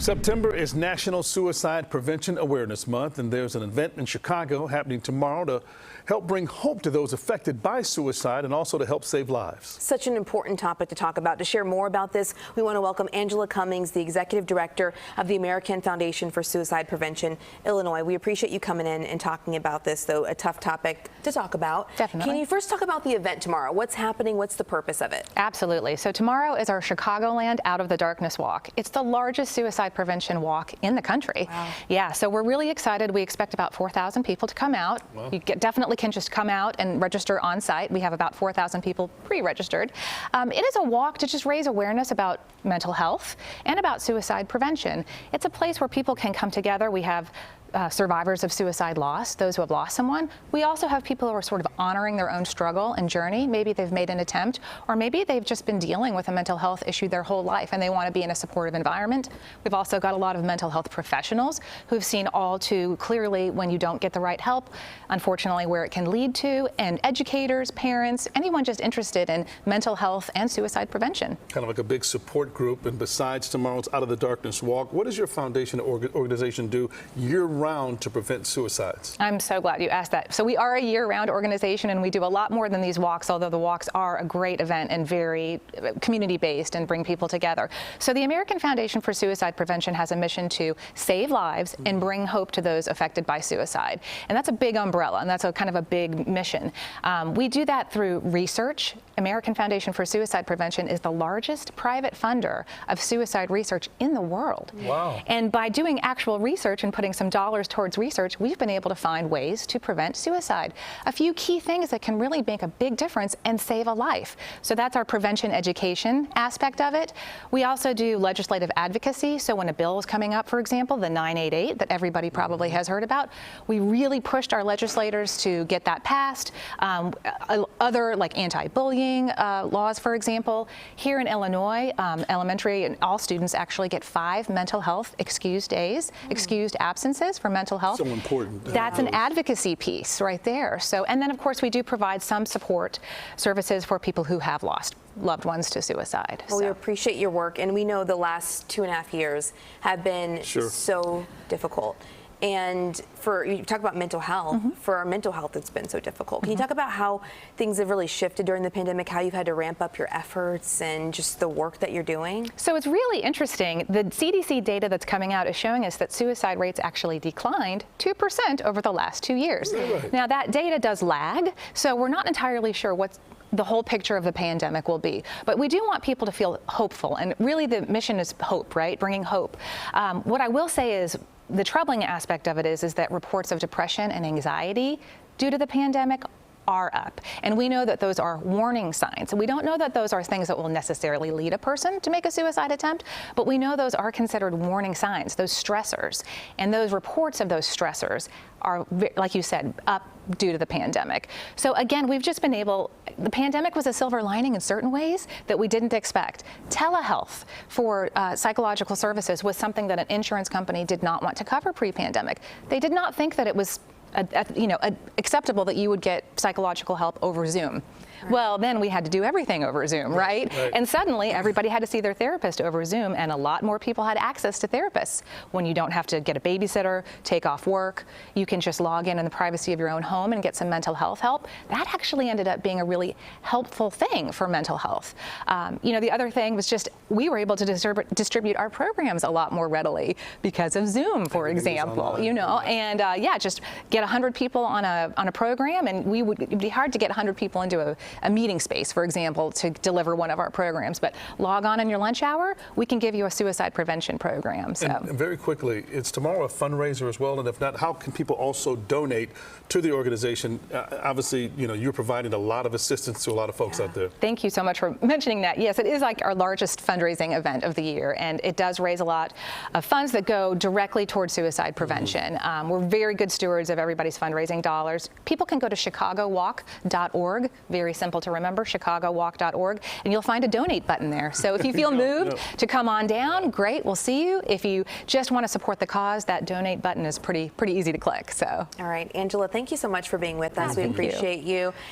September is National Suicide Prevention Awareness Month, and there's an event in Chicago happening tomorrow to help bring hope to those affected by suicide and also to help save lives. Such an important topic to talk about. To share more about this, we want to welcome Angela Cummings, the Executive Director of the American Foundation for Suicide Prevention, Illinois. We appreciate you coming in and talking about this, though a tough topic to talk about. Definitely. Can you first talk about the event tomorrow? What's happening? What's the purpose of it? Absolutely. So tomorrow is our Chicagoland Out of the Darkness Walk. It's the largest suicide prevention walk in the country. Wow. Yeah, so we're really excited. We expect about 4,000 people to come out. Wow. You definitely can just come out and register on site. We have about 4,000 people pre-registered. It is a walk to just raise awareness about mental health and about suicide prevention. It's a place where people can come together. We have survivors of suicide loss, those who have lost someone. We also have people who are sort of honoring their own struggle and journey. Maybe they've made an attempt, or maybe they've just been dealing with a mental health issue their whole life and they want to be in a supportive environment. We've also got a lot of mental health professionals who've seen all too clearly when you don't get the right help, unfortunately, where it can lead to, and educators, parents, anyone just interested in mental health and suicide prevention. Kind of like a big support group. And besides tomorrow's Out of the Darkness Walk, what does your foundation or organization do year-round to prevent suicides? I'm so glad you asked that. So we are a year-round organization, and we do a lot more than these walks, although the walks are a great event and very community-based and bring people together. So the American Foundation for Suicide Prevention has a mission to save lives and bring hope to those affected by suicide. And that's a big umbrella, and that's a kind of a big mission. We do that through research. American Foundation for Suicide Prevention is the largest private funder of suicide research in the world. Wow. And by doing actual research and putting some dollars towards research, we've been able to find ways to prevent suicide. A few key things that can really make a big difference and save a life. So that's our prevention education aspect of it. We also do legislative advocacy. So when a bill is coming up, for example, the 988 that everybody probably has heard about, we really pushed our legislators to get that passed. Other like anti-bullying laws, for example. Here in Illinois, elementary and all students actually get 5 mental health excused days, excused absences for mental health. So important. That's an advocacy piece right there. So, and then of course we do provide some support services for people who have lost loved ones to suicide. Well, we appreciate your work, and we know the last 2.5 years have been so difficult. And for you talk about mental health, for our mental health, it's been so difficult. Can you talk about how things have really shifted during the pandemic, how you've had to ramp up your efforts and just the work that you're doing? So it's really interesting. The CDC data that's coming out is showing us that suicide rates actually declined 2% over the last 2 years. Right. Now that data does lag, so we're not entirely sure what's the whole picture of the pandemic will be. But we do want people to feel hopeful, and really the mission is hope, right? Bringing hope. What I will say is the troubling aspect of it is that reports of depression and anxiety due to the pandemic are up. And we know that those are warning signs. We don't know that those are things that will necessarily lead a person to make a suicide attempt, but we know those are considered warning signs, those stressors. And those reports of those stressors are, like you said, up due to the pandemic. So again, we've just been able, the pandemic was a silver lining in certain ways that we didn't expect. Telehealth for psychological services was something that an insurance company did not want to cover pre-pandemic. They did not think that it was acceptable that you would get psychological help over Zoom. Right. Well, then we had to do everything over Zoom, right? And suddenly everybody had to see their therapist over Zoom, and a lot more people had access to therapists. When you don't have to get a babysitter, take off work, you can just log in the privacy of your own home and get some mental health help. That actually ended up being a really helpful thing for mental health. The other thing was just we were able to distribute our programs a lot more readily because of Zoom, for example. And just get 100 people on a program, and it'd be hard to get 100 people into a meeting space, for example, to deliver one of our programs. But log on in your lunch hour, we can give you a suicide prevention program. So. And very quickly, it's tomorrow a fundraiser as well, and if not, how can people also donate to the organization? Obviously, you're providing a lot of assistance to a lot of folks out there. Thank you so much for mentioning that. Yes, it is like our largest fundraising event of the year, and it does raise a lot of funds that go directly towards suicide prevention. We're very good stewards of everybody's fundraising dollars. People can go to chicagowalk.org, very simple to remember, chicagowalk.org, and you'll find a donate button there. So if you feel moved to come on down, great, we'll see you. If you just want to support the cause, that donate button is pretty easy to click. So. All right, Angela, thank you so much for being with us. We appreciate you.